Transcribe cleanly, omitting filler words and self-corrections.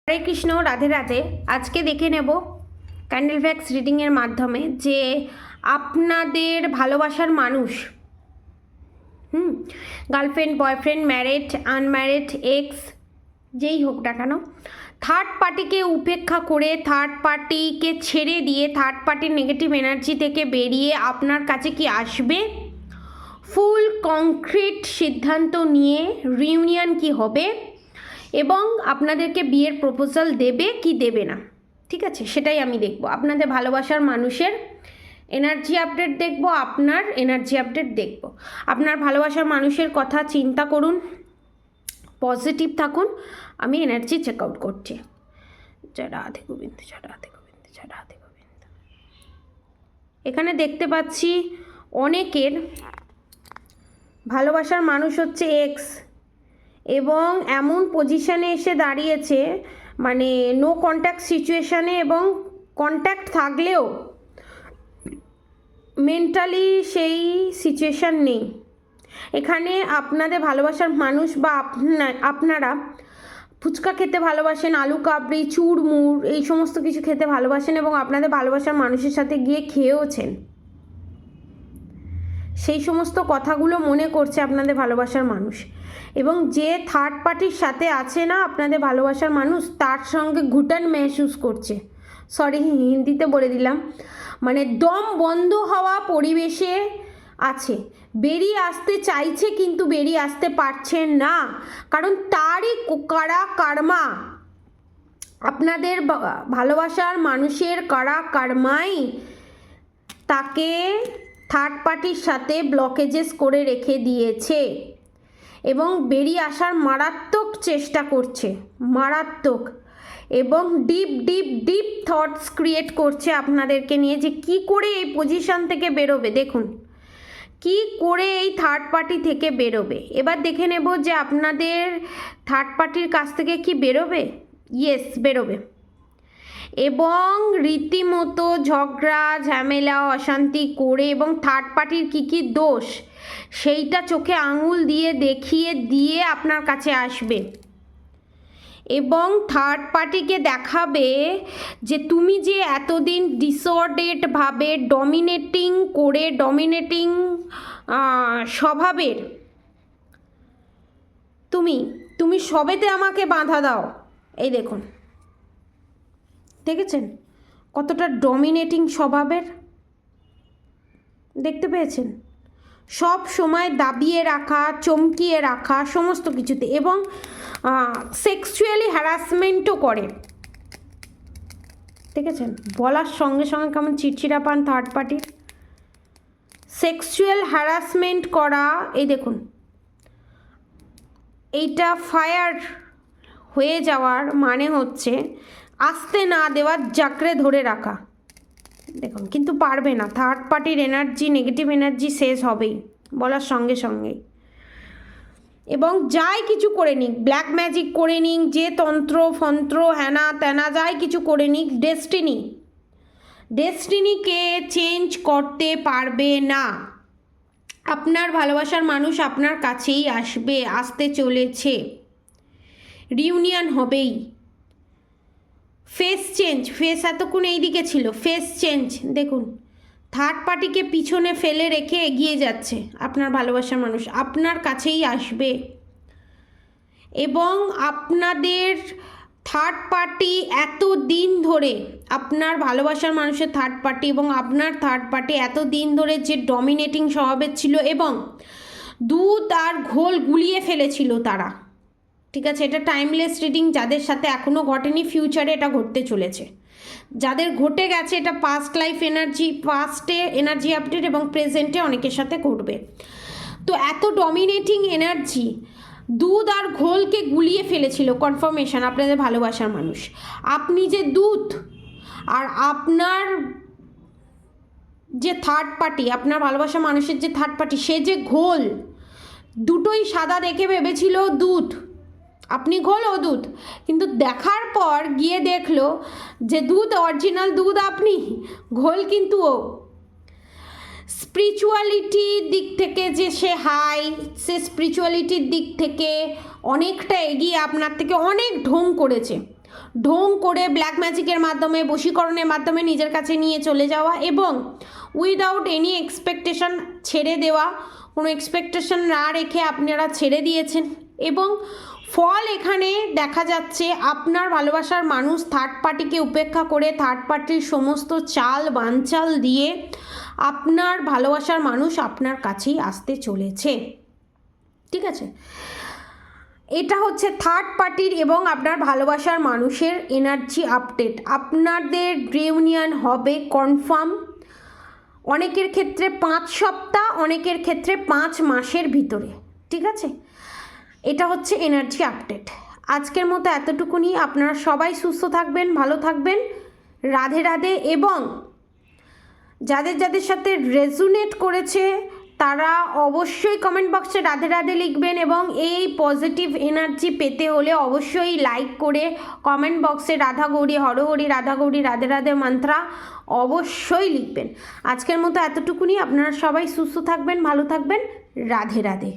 হরে কৃষ্ণ, রাধে রাধে। আজকে দেখে নেব ক্যান্ডেল ফ্যাক্স রিডিংয়ের মাধ্যমে যে আপনাদের ভালোবাসার মানুষ, girlfriend, boyfriend, married, unmarried, x, যেই হোক না কেন, থার্ড পার্টিকে উপেক্ষা করে, থার্ড পার্টিকে ছেড়ে দিয়ে, থার্ড পার্টির নেগেটিভ এনার্জি থেকে বেরিয়ে আপনার কাছে কি আসবে, ফুল কংক্রিট সিদ্ধান্ত নিয়ে রিউনিয়ন কি হবে এবং আপনাদেরকে বিয়ের প্রপোজাল দেবে কি দেবে না, ঠিক আছে, সেটাই আমি দেখব। আপনাদের ভালোবাসার মানুষের এনার্জি আপডেট দেখব, আপনার এনার্জি আপডেট দেখব। আপনার ভালোবাসার মানুষের কথা চিন্তা করুন, পজিটিভ থাকুন। আমি এনার্জি চেক আউট করছি। জয় রাধে গোবিন্দ, জয় রাধে গোবিন্দ, জয় রাধে গোবিন্দ। এখানে দেখতে পাচ্ছি অনেকের ভালোবাসার মানুষ হচ্ছে এক্স, এবং এমন পজিশানে এসে দাঁড়িয়েছে, মানে নো কন্ট্যাক্ট সিচুয়েশানে, এবং কন্ট্যাক্ট থাকলেও মেন্টালি সেই সিচুয়েশান নেই। এখানে আপনাদের ভালোবাসার মানুষ বা আপনারা ফুচকা খেতে ভালোবাসেন, আলু কাবড়ি, চুড়মুড়, এই সমস্ত কিছু খেতে ভালোবাসেন এবং আপনাদের ভালোবাসার মানুষের সাথে গিয়ে খেয়েওছেন। সেই সমস্ত কথাগুলো মনে করছে আপনাদের ভালোবাসার মানুষ, এবং যে থার্ড পার্টির সাথে আছে না আপনাদের ভালোবাসার মানুষ, তার সঙ্গে ঘুটান মেহসুস করছে। সরি, হিন্দিতে বলে দিলাম, মানে দম বন্ধ হওয়া পরিবেশে আছে, বেরিয়ে আসতে চাইছে কিন্তু বেরিয়ে আসতে পারছে না, কারণ তারই কারা কার্মা, আপনাদের ভালোবাসার মানুষের কারা কার্মাই তাকে থার্ড পার্টির সাথে ব্লকেজেস করে রেখে দিয়েছে এবং বেরিয়ে আসার মারাত্মক চেষ্টা করছে, মারাত্মক, এবং deep deep deep thoughts create করছে আপনাদেরকে নিয়ে যে কি করে এই পজিশন থেকে বেরোবে। দেখুন কি করে এই থার্ড পার্টি থেকে বেরোবে। এবার দেখে নেব যে আপনাদের থার্ড পার্টির কাছ থেকে কি বেরোবে। ইয়েস, বেরোবে, এবং রীতিমতো ঝগড়া ঝামেলা অশান্তি করে, এবং থার্ড পার্টির কী কী দোষ সেইটা চোখে আঙুল দিয়ে দেখিয়ে দিয়ে আপনার কাছে আসবে, এবং থার্ড পার্টিকে দেখাবে যে তুমি যে এতদিন ডিসঅর্ডারভাবে ডমিনেটিং করে, ডমিনেটিং স্বভাবের, তুমি সবেতে আমাকে বাধা দাও। এই দেখুন, দেখেছেন কতটা ডমিনেটিং স্বভাবের, দেখতে পেয়েছেন, সব সময় দাবিয়ে রাখা, চমকিয়ে রাখা সমস্ত কিছুতে, এবং সেক্সুয়ালি হ্যারাসমেন্টও করে। দেখেছেন বলার সঙ্গে সঙ্গে কেমন চিড়চিড়া পান থার্ড পার্টির, সেক্সুয়াল হ্যারাসমেন্ট করা। এই দেখুন, এইটা ফায়ার হয়ে যাওয়ার মানে হচ্ছে আসতে না দেওয়ার, জাকড়ে ধরে রাখা। দেখুন কিন্তু পারবে না, থার্ড পার্টির এনার্জি, নেগেটিভ এনার্জি শেষ হবেই বলার সঙ্গে সঙ্গেই, এবং যাই কিছু করে নিক, ব্ল্যাক ম্যাজিক করে নিক, যে তন্ত্র ফন্ত্র হ্যানা ত্যানা যাই কিছু করে নিক, ডেস্টিনিকে চেঞ্জ করতে পারবে না। আপনার ভালোবাসার মানুষ আপনার কাছেই আসবে, আসতে চলেছে, রিউনিয়ন হবেই। ফেস চেঞ্জ, ফেস এতক্ষণ এই দিকে ছিল, ফেস চেঞ্জ দেখুন, থার্ড পার্টিকে পিছনে ফেলে রেখে এগিয়ে যাচ্ছে আপনার ভালোবাসার মানুষ, আপনার কাছেই আসবে, এবং আপনাদের থার্ড পার্টি এত দিন ধরে, আপনার ভালোবাসার মানুষের থার্ড পার্টি এবং আপনার থার্ড পার্টি এত দিন ধরে যে ডমিনেটিং স্বভাবের ছিল এবং দুধ আর ঘোল গুলিয়ে ফেলেছিল তারা, ঠিক আছে, এটা টাইমলেস রিডিং, যাদের সাথে এখনও ঘটেনি ফিউচারে এটা ঘটতে চলেছে, যাদের ঘটে গেছে এটা পাস্ট লাইফ এনার্জি, পাস্টে এনার্জি আপডেট, এবং প্রেজেন্টে অনেকের সাথে ঘটবে। তো এত ডমিনেটিং এনার্জি দুধ আর ঘোলকে গুলিয়ে ফেলেছিল, কনফার্মেশন আপনাদের ভালোবাসার মানুষ, আপনি যে দুধ আর আপনার যে থার্ড পার্টি, আপনার ভালোবাসার মানুষের যে থার্ড পার্টি, সে যে ঘোল, দুটোই সাদা দেখে ভেবেছিল দুধ, আপনি ঘোল ও দুধ, কিন্তু দেখার পর গিয়ে দেখলো যে দুধ অরিজিনাল দুধ আপনি, ঘোল কিন্তু ও। স্পিরিচুয়ালিটির দিক থেকে যে সে হাই, সে স্পিরিচুয়ালিটির দিক থেকে অনেকটা এগিয়ে আপনার থেকে অনেক ঢং করেছে, ঢোং করে ব্ল্যাক ম্যাজিকের মাধ্যমে, বশীকরণের মাধ্যমে নিজের কাছে নিয়ে চলে যাওয়া এবং উইদাউট এনি এক্সপেকটেশন ছেড়ে দেওয়া, কোনো এক্সপেকটেশন না রেখে আপনারা ছেড়ে দিয়েছেন এবং ফল এখানে দেখা যাচ্ছে আপনার ভালোবাসার মানুষ থার্ড পার্টিকে উপেক্ষা করে থার্ড পার্টির সমস্ত চাল বানচাল দিয়ে আপনার ভালোবাসার মানুষ আপনার কাছেই আসতে চলেছে। ঠিক আছে, এটা হচ্ছে থার্ড পার্টির এবং আপনার ভালোবাসার মানুষের এনার্জি আপডেট। আপনাদের রিউনিয়ন হবে কনফার্ম, অনেকের ক্ষেত্রে 5 সপ্তাহ, অনেকের ক্ষেত্রে 5 মাসের ভিতরে। ঠিক আছে, এটা হচ্ছে এনার্জি আপডেট। আজকের মতো এতটুকুনি। আপনারা সবাই সুস্থ থাকবেন, ভালো থাকবেন, রাধে রাধে। এবং যাদের যাদের সাথে রেজুনেট করেছে তারা অবশ্যই কমেন্ট বক্সে রাধে রাধে লিখবেন এবং এই পজিটিভ এনার্জি পেতে হলে অবশ্যই লাইক করে কমেন্ট বক্সে রাধা গৌরী হর হরি, রাধা গৌরী রাধে রাধে মন্ত্রা অবশ্যই লিখবেন। আজকের মতো এতটুকুনি। আপনারা সবাই সুস্থ থাকবেন, ভালো থাকবেন, রাধে রাধে।